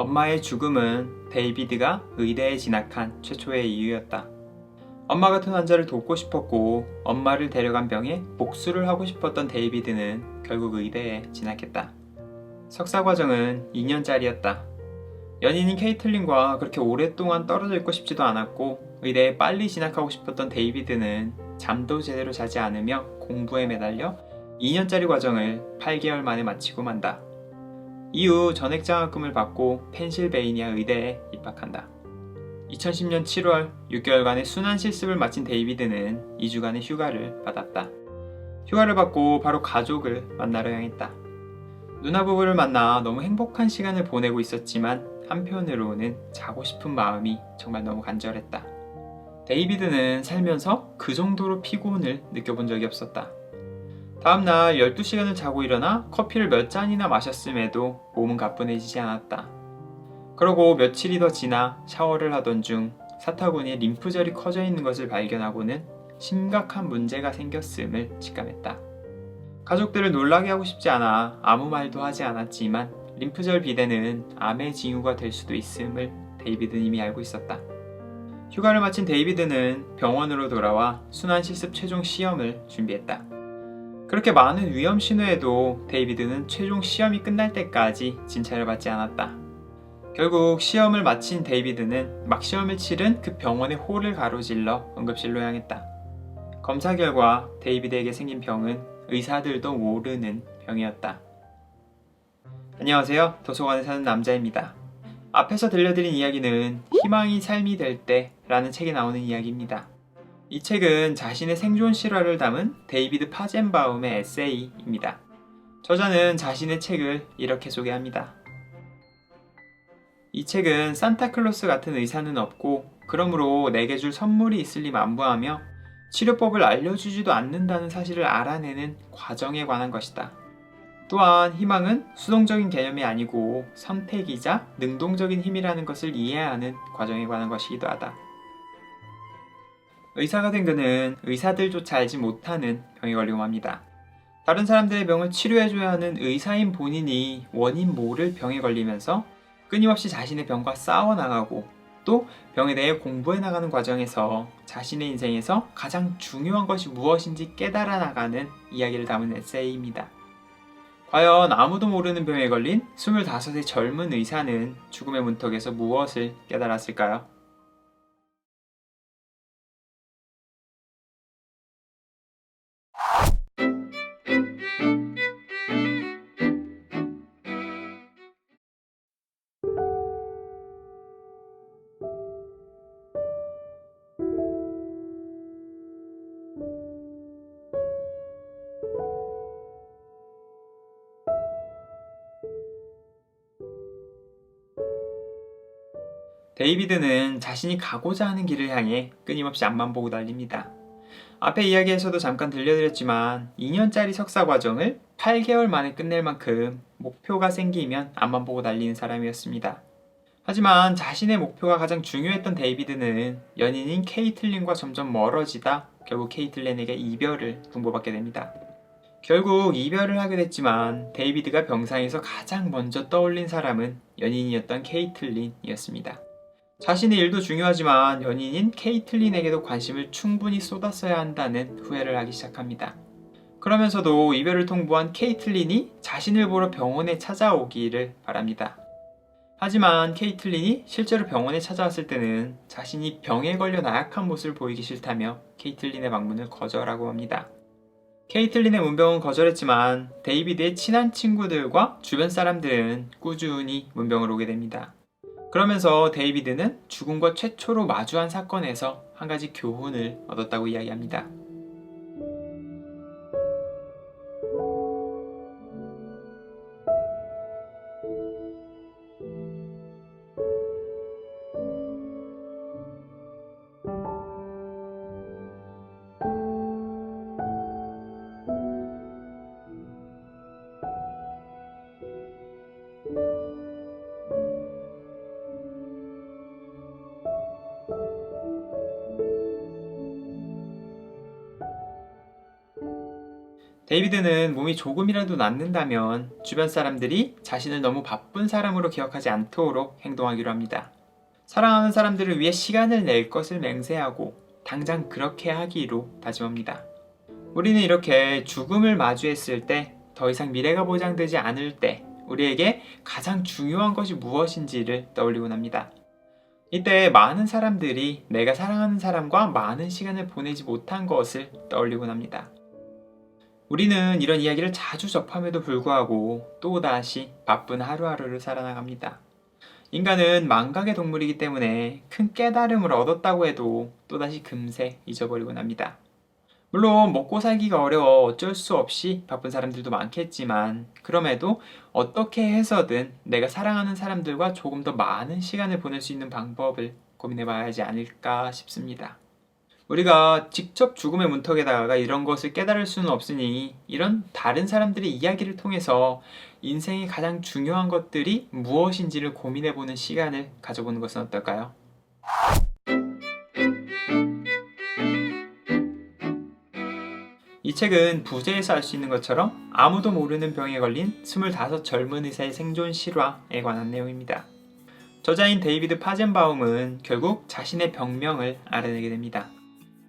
엄마의 죽음은 데이비드가 의대에 진학한 최초의 이유였다. 엄마 같은 환자를 돕고 싶었고 엄마를 데려간 병에 복수를 하고 싶었던 데이비드는 결국 의대에 진학했다. 석사 과정은 2년짜리였다. 연인인 케이틀린과 그렇게 오랫동안 떨어져 있고 싶지도 않았고 의대에 빨리 진학하고 싶었던 데이비드는 잠도 제대로 자지 않으며 공부에 매달려 2년짜리 과정을 8개월 만에 마치고 만다. 이후 전액장학금을 받고 펜실베이니아 의대에 입학한다. 2010년 7월 6개월간의 순환 실습을 마친 데이비드는 2주간의 휴가를 받았다. 휴가를 받고 바로 가족을 만나러 향했다. 누나 부부를 만나 너무 행복한 시간을 보내고 있었지만 한편으로는 자고 싶은 마음이 정말 너무 간절했다. 데이비드는 살면서 그 정도로 피곤을 느껴본 적이 없었다. 다음날 12시간을 자고 일어나 커피를 몇 잔이나 마셨음에도 몸은 가뿐해지지 않았다. 그러고 며칠이 더 지나 샤워를 하던 중 사타구니에 림프절이 커져 있는 것을 발견하고는 심각한 문제가 생겼음을 직감했다. 가족들을 놀라게 하고 싶지 않아 아무 말도 하지 않았지만 림프절 비대는 암의 징후가 될 수도 있음을 데이비드는 이미 알고 있었다. 휴가를 마친 데이비드는 병원으로 돌아와 순환실습 최종 시험을 준비했다. 그렇게 많은 위험 신호에도 데이비드는 최종 시험이 끝날 때까지 진찰을 받지 않았다. 결국 시험을 마친 데이비드는 막 시험을 치른 그 병원의 홀을 가로질러 응급실로 향했다. 검사 결과 데이비드에게 생긴 병은 의사들도 모르는 병이었다. 안녕하세요. 도서관에 사는 남자입니다. 앞에서 들려드린 이야기는 희망이 삶이 될 때라는 책에 나오는 이야기입니다. 이 책은 자신의 생존 실화를 담은 데이비드 파젠바움의 에세이입니다. 저자는 자신의 책을 이렇게 소개합니다. 이 책은 산타클로스 같은 의사는 없고 그러므로 내게 줄 선물이 있을 리 만무하며 치료법을 알려주지도 않는다는 사실을 알아내는 과정에 관한 것이다. 또한 희망은 수동적인 개념이 아니고 선택이자 능동적인 힘이라는 것을 이해하는 과정에 관한 것이기도 하다. 의사가 된 그는 의사들조차 알지 못하는 병에 걸리고 맙니다. 다른 사람들의 병을 치료해줘야 하는 의사인 본인이 원인 모를 병에 걸리면서 끊임없이 자신의 병과 싸워나가고 또 병에 대해 공부해 나가는 과정에서 자신의 인생에서 가장 중요한 것이 무엇인지 깨달아 나가는 이야기를 담은 에세이입니다. 과연 아무도 모르는 병에 걸린 25의 젊은 의사는 죽음의 문턱에서 무엇을 깨달았을까요? 데이비드는 자신이 가고자 하는 길을 향해 끊임없이 앞만 보고 달립니다. 앞의 이야기에서도 잠깐 들려드렸지만 2년짜리 석사 과정을 8개월 만에 끝낼 만큼 목표가 생기면 앞만 보고 달리는 사람이었습니다. 하지만 자신의 목표가 가장 중요했던 데이비드는 연인인 케이틀린과 점점 멀어지다 결국 케이틀린에게 이별을 통보받게 됩니다. 결국 이별을 하게 됐지만 데이비드가 병상에서 가장 먼저 떠올린 사람은 연인이었던 케이틀린이었습니다. 자신의 일도 중요하지만 연인인 케이틀린에게도 관심을 충분히 쏟았어야 한다는 후회를 하기 시작합니다. 그러면서도 이별을 통보한 케이틀린이 자신을 보러 병원에 찾아오기를 바랍니다. 하지만 케이틀린이 실제로 병원에 찾아왔을 때는 자신이 병에 걸려 나약한 모습을 보이기 싫다며 케이틀린의 방문을 거절하고 합니다. 케이틀린의 문병은 거절했지만 데이비드의 친한 친구들과 주변 사람들은 꾸준히 문병을 오게 됩니다. 그러면서 데이비드는 죽음과 최초로 마주한 사건에서 한 가지 교훈을 얻었다고 이야기합니다. 데이비드는 몸이 조금이라도 낫는다면 주변 사람들이 자신을 너무 바쁜 사람으로 기억하지 않도록 행동하기로 합니다. 사랑하는 사람들을 위해 시간을 낼 것을 맹세하고 당장 그렇게 하기로 다짐합니다. 우리는 이렇게 죽음을 마주했을 때 더 이상 미래가 보장되지 않을 때 우리에게 가장 중요한 것이 무엇인지를 떠올리곤 합니다. 이때 많은 사람들이 내가 사랑하는 사람과 많은 시간을 보내지 못한 것을 떠올리곤 합니다. 우리는 이런 이야기를 자주 접함에도 불구하고 또다시 바쁜 하루하루를 살아나갑니다. 인간은 망각의 동물이기 때문에 큰 깨달음을 얻었다고 해도 또다시 금세 잊어버리곤 합니다. 물론 먹고 살기가 어려워 어쩔 수 없이 바쁜 사람들도 많겠지만 그럼에도 어떻게 해서든 내가 사랑하는 사람들과 조금 더 많은 시간을 보낼 수 있는 방법을 고민해 봐야 하지 않을까 싶습니다. 우리가 직접 죽음의 문턱에 다가가 이런 것을 깨달을 수는 없으니 이런 다른 사람들의 이야기를 통해서 인생의 가장 중요한 것들이 무엇인지를 고민해 보는 시간을 가져보는 것은 어떨까요? 이 책은 부제에서 알 수 있는 것처럼 아무도 모르는 병에 걸린 25 젊은 의사의 생존 실화에 관한 내용입니다. 저자인 데이비드 파젠바움은 결국 자신의 병명을 알아내게 됩니다.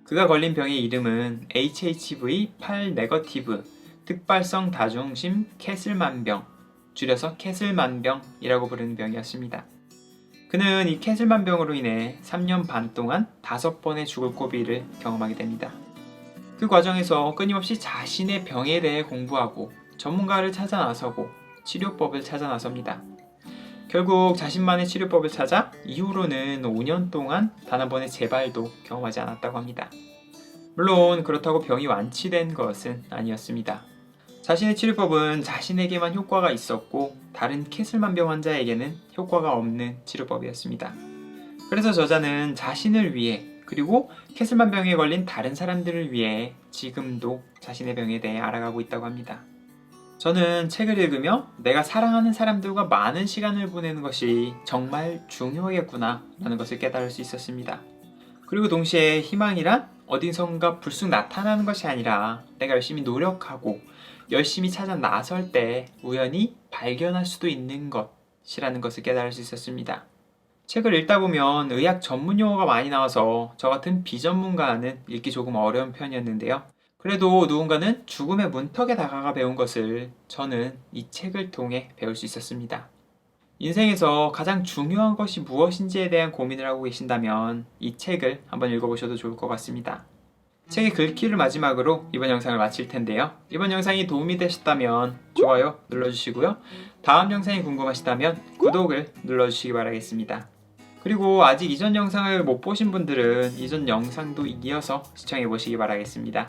그가 걸린 병의 이름은 HHV8 네거티브 특발성 다중심 캐슬만병, 줄여서 캐슬만병이라고 부르는 병이었습니다. 그는 이 캐슬만병으로 인해 3년 반 동안 5번의 죽을 고비를 경험하게 됩니다. 그 과정에서 끊임없이 자신의 병에 대해 공부하고 전문가를 찾아 나서고 치료법을 찾아 나섭니다. 결국 자신만의 치료법을 찾아 이후로는 5년 동안 단 한 번의 재발도 경험하지 않았다고 합니다. 물론 그렇다고 병이 완치된 것은 아니었습니다. 자신의 치료법은 자신에게만 효과가 있었고 다른 캐슬만병 환자에게는 효과가 없는 치료법이었습니다. 그래서 저자는 자신을 위해 그리고 캐슬만병에 걸린 다른 사람들을 위해 지금도 자신의 병에 대해 알아가고 있다고 합니다. 저는 책을 읽으며 내가 사랑하는 사람들과 많은 시간을 보내는 것이 정말 중요하겠구나 라는 것을 깨달을 수 있었습니다. 그리고 동시에 희망이란 어디선가 불쑥 나타나는 것이 아니라 내가 열심히 노력하고 열심히 찾아 나설 때 우연히 발견할 수도 있는 것이라는 것을 깨달을 수 있었습니다. 책을 읽다 보면 의학 전문 용어가 많이 나와서 저 같은 비전문가는 읽기 조금 어려운 편이었는데요. 그래도 누군가는 죽음의 문턱에 다가가 배운 것을 저는 이 책을 통해 배울 수 있었습니다. 인생에서 가장 중요한 것이 무엇인지에 대한 고민을 하고 계신다면 이 책을 한번 읽어보셔도 좋을 것 같습니다. 책의 글귀를 마지막으로 이번 영상을 마칠 텐데요. 이번 영상이 도움이 되셨다면 좋아요 눌러주시고요. 다음 영상이 궁금하시다면 구독을 눌러주시기 바라겠습니다. 그리고 아직 이전 영상을 못 보신 분들은 이전 영상도 이어서 시청해 보시기 바라겠습니다.